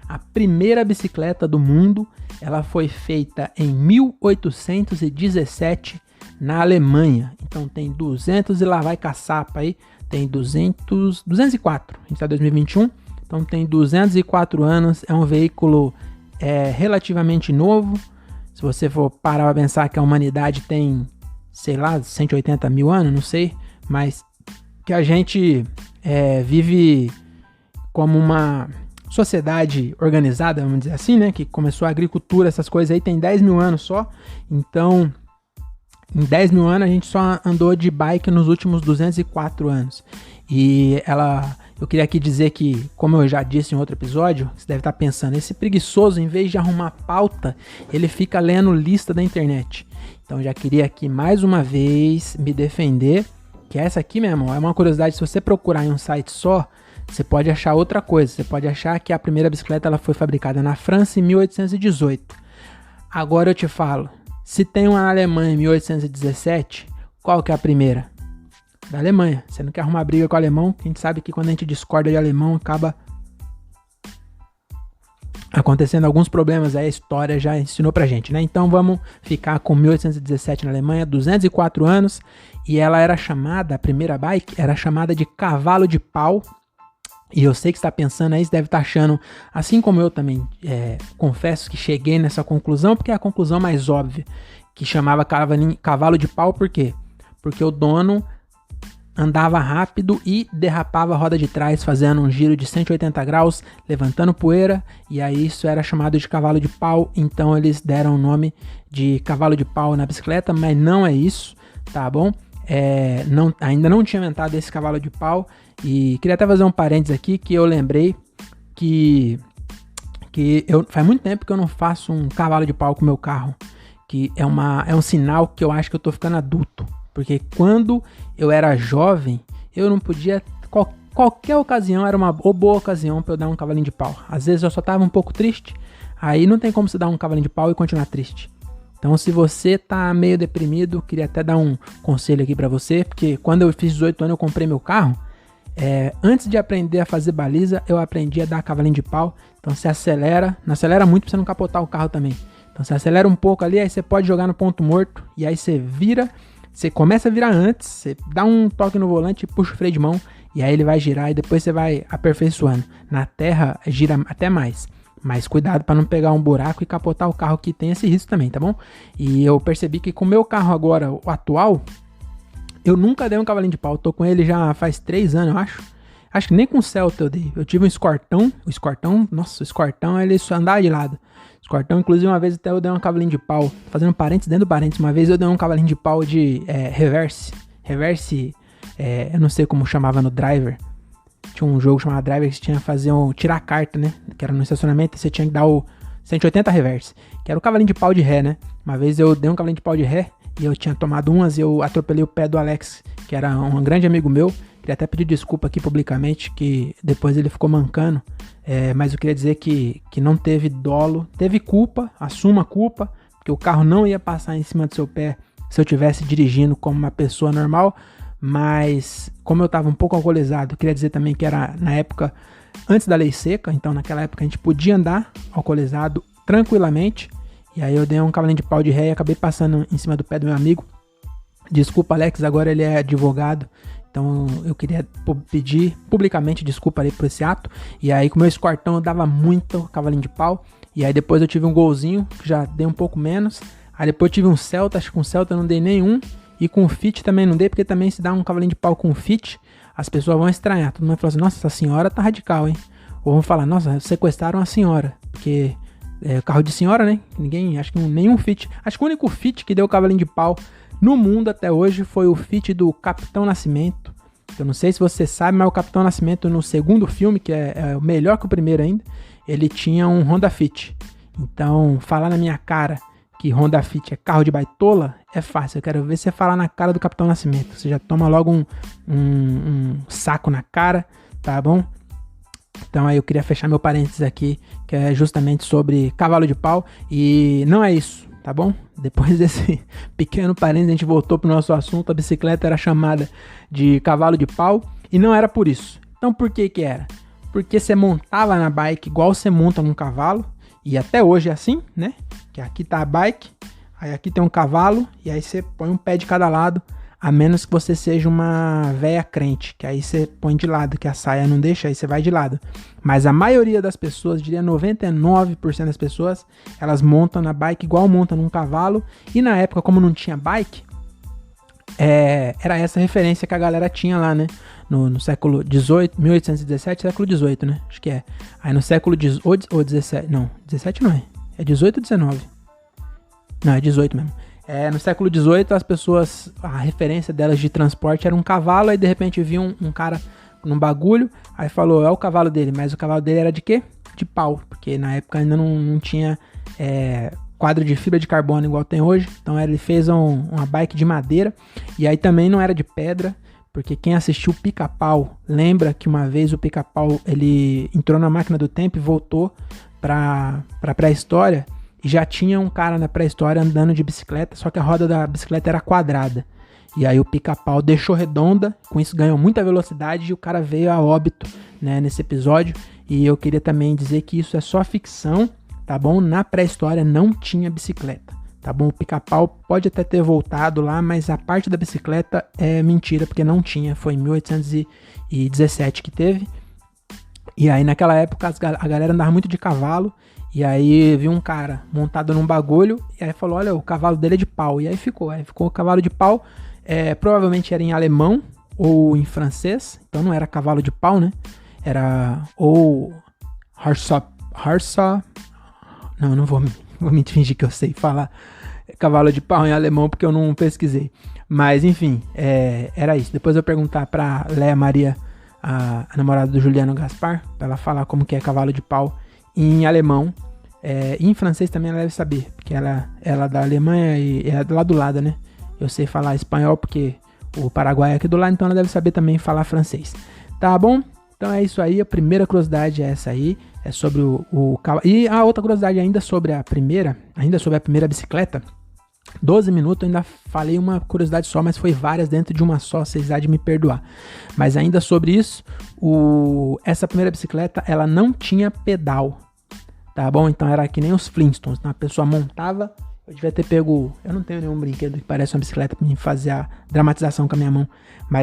A primeira bicicleta do mundo, ela foi feita em 1817 na Alemanha. Então tem 200 e lá vai caçapa aí, tem 204, a gente tá em 2021, então tem 204 anos, é um veículo relativamente novo. Se você for parar para pensar que a humanidade tem, sei lá, 180 mil anos, não sei, mas que a gente vive como uma sociedade organizada, vamos dizer assim, né? Que começou a agricultura, essas coisas aí, tem 10 mil anos só. Então, em 10 mil anos, a gente só andou de bike nos últimos 204 anos. E eu queria aqui dizer que, como eu já disse em outro episódio, você deve estar pensando, esse preguiçoso, em vez de arrumar pauta, ele fica lendo lista da internet. Então, já queria aqui mais uma vez me defender, que essa aqui, meu irmão, é uma curiosidade. Se você procurar em um site só, você pode achar outra coisa. Você pode achar que a primeira bicicleta ela foi fabricada na França em 1818. Agora eu te falo, se tem uma na Alemanha em 1817, qual que é a primeira? Da Alemanha. Você não quer arrumar briga com o alemão? A gente sabe que quando a gente discorda de alemão, acaba acontecendo alguns problemas aí, a história já ensinou pra gente, né? Então vamos ficar com 1817 na Alemanha, 204 anos, e ela era chamada, a primeira bike, era chamada de cavalo de pau. E eu sei que você está pensando aí, você deve estar achando, assim como eu também, confesso que cheguei nessa conclusão, porque é a conclusão mais óbvia, que chamava cavalo de pau, por quê? Porque o dono andava rápido e derrapava a roda de trás, fazendo um giro de 180 graus, levantando poeira, e aí isso era chamado de cavalo de pau, então eles deram o nome de cavalo de pau na bicicleta, mas não é isso, tá bom? Ainda não tinha inventado esse cavalo de pau, e queria até fazer um parênteses aqui, que eu lembrei que faz muito tempo que eu não faço um cavalo de pau com o meu carro, que é um sinal que eu acho que eu tô ficando adulto. Porque quando eu era jovem, eu não podia... Qualquer ocasião era uma boa ocasião para eu dar um cavalinho de pau. Às vezes eu só tava um pouco triste, aí não tem como você dar um cavalinho de pau e continuar triste. Então se você tá meio deprimido, queria até dar um conselho aqui para você, porque quando eu fiz 18 anos eu comprei meu carro, antes de aprender a fazer baliza, eu aprendi a dar cavalinho de pau. Então você acelera, não acelera muito para você não capotar o carro também. Então você acelera um pouco ali, aí você pode jogar no ponto morto, e aí você vira... Você começa a virar antes, você dá um toque no volante e puxa o freio de mão, e aí ele vai girar e depois você vai aperfeiçoando. Na terra gira até mais, mas cuidado para não pegar um buraco e capotar o carro, que tem esse risco também, tá bom? E eu percebi que com o meu carro agora, o atual, eu nunca dei um cavalinho de pau, tô com ele já faz 3 anos, eu acho. Acho que nem com o Celta eu dei. Eu tive um Escortão, o Escortão ele só andava de lado. Escortão, inclusive uma vez até eu dei um cavalinho de pau, fazendo parênteses dentro do parênteses, uma vez eu dei um cavalinho de pau de reverse, eu não sei como chamava no driver, tinha um jogo chamado driver que você tinha que fazer tirar a carta, né, que era no estacionamento, e você tinha que dar o 180 reverse, que era o cavalinho de pau de ré, né. Uma vez eu dei um cavalinho de pau de ré, e eu tinha tomado umas e eu atropelei o pé do Alex, que era um grande amigo meu. Queria até pedir desculpa aqui publicamente, que depois ele ficou mancando, mas eu queria dizer que não teve dolo, teve culpa, assuma a culpa, porque o carro não ia passar em cima do seu pé se eu estivesse dirigindo como uma pessoa normal, mas como eu estava um pouco alcoolizado, eu queria dizer também que era na época antes da lei seca, então naquela época a gente podia andar alcoolizado tranquilamente, e aí eu dei um cavalinho de pau de ré e acabei passando em cima do pé do meu amigo. Desculpa, Alex, agora ele é advogado, então eu queria pedir publicamente desculpa ali por esse ato. E aí com o meu Escortão eu dava muito cavalinho de pau, e aí depois eu tive um Golzinho, que já dei um pouco menos, aí depois eu tive um Celta, acho que com o Celta eu não dei nenhum, e com o Fit também não dei, porque também se dá um cavalinho de pau com o Fit, as pessoas vão estranhar, todo mundo vai falar assim, nossa, essa senhora tá radical, hein? Ou vão falar, nossa, sequestraram a senhora, porque carro de senhora, né? Ninguém, acho que nenhum Fit, acho que o único Fit que deu cavalinho de pau no mundo até hoje foi o Fit do Capitão Nascimento. Eu não sei se você sabe, mas o Capitão Nascimento no segundo filme, que é o melhor que o primeiro ainda, ele tinha um Honda Fit. Então, falar na minha cara que Honda Fit é carro de baitola é fácil. Eu quero ver você falar na cara do Capitão Nascimento. Você já toma logo um saco na cara, tá bom? Então aí eu queria fechar meu parênteses aqui, que é justamente sobre cavalo de pau. E não é isso, tá bom? Depois desse pequeno parênteses, a gente voltou pro nosso assunto. A bicicleta era chamada de cavalo de pau e não era por isso. Então por que que era? porque você montava na bike igual você monta num cavalo, e até hoje é assim, né? Que aqui tá a bike, aí aqui tem um cavalo, e aí você põe um pé de cada lado, a menos que você seja uma véia crente, que aí você põe de lado, que a saia não deixa, aí você vai de lado. Mas a maioria das pessoas, diria 99% das pessoas, elas montam na bike igual montam num cavalo, e na época, como não tinha bike, era essa referência que a galera tinha lá, né? No século XVIII, 1817, século XVIII, né? Acho que é. Aí no século XVIII, ou 17, não, 17 não é. É 18 ou 19? Não, é 18 mesmo. No século XVIII, as pessoas, a referência delas de transporte era um cavalo, aí de repente viu um cara num bagulho, aí falou, é o cavalo dele, mas o cavalo dele era de quê? De pau, porque na época ainda não tinha quadro de fibra de carbono igual tem hoje, então ele fez uma bike de madeira, e aí também não era de pedra, porque quem assistiu o Pica-Pau lembra que uma vez o Pica-Pau ele entrou na máquina do tempo e voltou pra pré-história, e já tinha um cara na pré-história andando de bicicleta, só que a roda da bicicleta era quadrada. E aí o Pica-Pau deixou redonda, com isso ganhou muita velocidade e o cara veio a óbito, né, nesse episódio. E eu queria também dizer que isso é só ficção, tá bom? Na pré-história não tinha bicicleta, tá bom? O Pica-Pau pode até ter voltado lá, mas a parte da bicicleta é mentira, porque não tinha. Foi em 1817 que teve. E aí naquela época a galera andava muito de cavalo. E aí viu um cara montado num bagulho, e aí falou, olha, o cavalo dele é de pau. E aí ficou o cavalo de pau, provavelmente era em alemão ou em francês, então não era cavalo de pau, né? Era ou Harsa, não vou me fingir que eu sei falar cavalo de pau em alemão, porque eu não pesquisei. Mas enfim, era isso. Depois eu vou perguntar pra Léa Maria, a namorada do Juliano Gaspar, pra ela falar como que é cavalo de pau em alemão. E em francês também ela deve saber, porque ela é da Alemanha e é lá do lado, né? Eu sei falar espanhol porque o Paraguai é aqui do lado, então ela deve saber também falar francês. Tá bom? Então é isso aí, a primeira curiosidade é essa aí, é sobre o cavalo. E a outra curiosidade ainda sobre a primeira bicicleta, 12 minutos, eu ainda falei uma curiosidade só, mas foi várias dentro de uma só, vocês há de me perdoar. Mas ainda sobre isso, essa primeira bicicleta, ela não tinha pedal, tá bom? Então era que nem os Flintstones, então a pessoa montava, eu devia ter pego, eu não tenho nenhum brinquedo que parece uma bicicleta pra me fazer a dramatização com a minha mão, mas